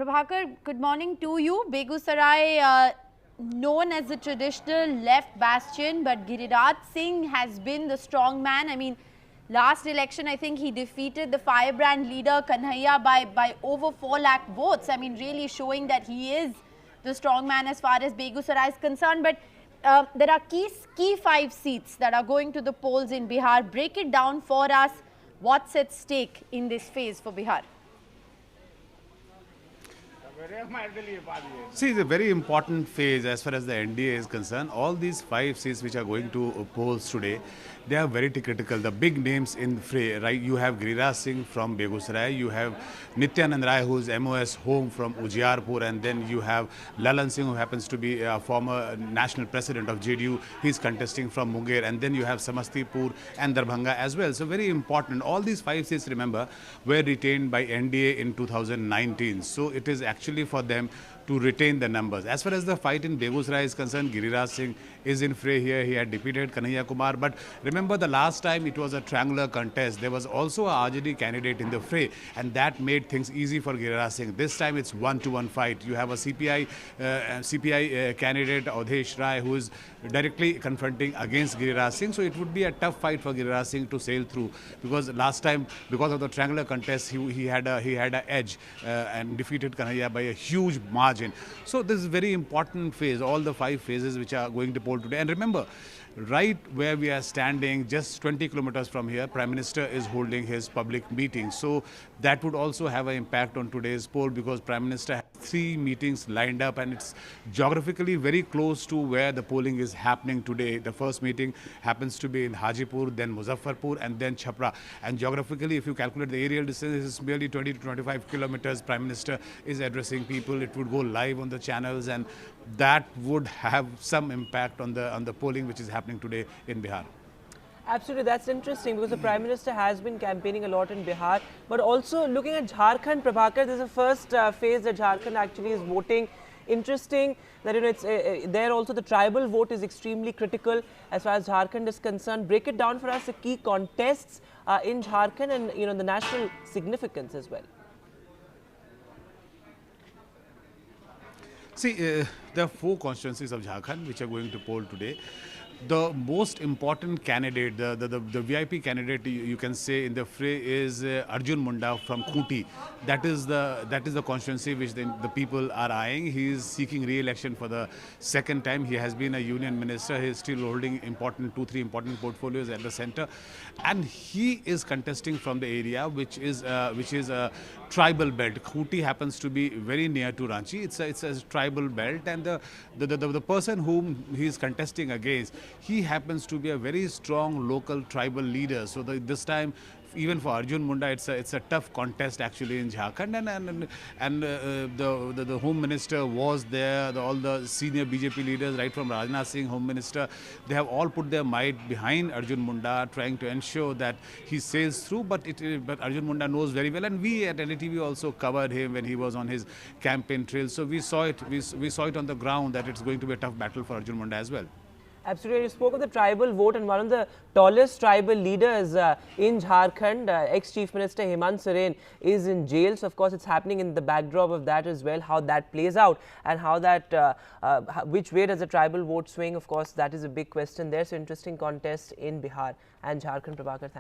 Prabhakar, good morning to you. Begusarai, known as the traditional left bastion, but Giriraj Singh has been the strong man. I mean, last election, I think he defeated the firebrand leader Kanhaiya by over 4 lakh votes. I mean, really showing that he is the strong man as far as Begusarai is concerned. But there are key 5 seats that are going to the polls in Bihar. Break it down for us. What's at stake in this phase for Bihar? See, it's a very important phase as far as the NDA is concerned. All these 5 seats which are going to polls today, they are very critical. The big names in the fray, right? You have Giriraj Singh from Begusarai, you have Nityanand Rai, who is MOS home from Ujiarpur, and then you have Lalan Singh, who happens to be a former national president of JDU. He's contesting from Munger, and then you have Samastipur and Darbhanga as well. So very important. All these 5 seats, remember, were retained by NDA in 2019. So it is actually for them to retain the numbers. As far as the fight in Begusarai is concerned, Giriraj Singh is in fray here. He had defeated Kanhaiya Kumar. But remember, the last time it was a triangular contest. There was also a RJD candidate in the fray, and that made things easy for Giriraj Singh. This time it's 1-to-1 fight. You have a CPI candidate, Awadhesh Rai, who is directly confronting against Giriraj Singh. So it would be a tough fight for Giriraj Singh to sail through, because last time, because of the triangular contest, he had an edge and defeated Kanhaiya by a huge margin. So this is a very important phase, all the 5 phases which are going to poll today. And remember, right where we are standing, just 20 kilometers from here, Prime Minister is holding his public meeting. So that would also have an impact on today's poll, because Prime Minister has 3 meetings lined up, and it's geographically very close to where the polling is happening today. The first meeting happens to be in Hajipur, then Muzaffarpur, and then Chhapra. And geographically, if you calculate the aerial distance, it's merely 20 to 25 kilometers. Prime Minister is addressing people. It would go live on the channels, and that would have some impact on the polling which is happening today in Bihar. Absolutely, that's interesting, because the Prime Minister has been campaigning a lot in Bihar, but also looking at Jharkhand, Prabhakar, this is the first phase that Jharkhand actually is voting. Interesting that it's there also the tribal vote is extremely critical as far as Jharkhand is concerned. Break it down for us, the key contests in Jharkhand, and the national significance as well. See, there are 4 constituencies of Jharkhand which are going to poll today. The most important candidate, the VIP candidate, you can say, in the fray is Arjun Munda from Khunti. That is the constituency which the people are eyeing. He is seeking re-election for the 2nd time. He has been a union minister. He is still holding 2-3 important portfolios at the center, and he is contesting from the area which is a tribal belt. Khunti happens to be very near to Ranchi. It's a tribal belt, and the person whom he is contesting against, he happens to be a very strong local tribal leader. So this time, even for Arjun Munda, it's a tough contest actually in Jharkhand, and the Home Minister was there. All the senior BJP leaders, right from Rajnath Singh, Home Minister, they have all put their might behind Arjun Munda, trying to ensure that he sails through. But Arjun Munda knows very well, and we at NDTV also covered him when he was on his campaign trail. So we saw it. We saw it on the ground that it's going to be a tough battle for Arjun Munda as well. Absolutely. You spoke of the tribal vote, and one of the tallest tribal leaders in Jharkhand, ex-Chief Minister Hemant Soren, is in jail. So, of course, it's happening in the backdrop of that as well. How that plays out and how that, which way does the tribal vote swing? Of course, that is a big question there. So, interesting contest in Bihar and Jharkhand. Prabhakar, thanks.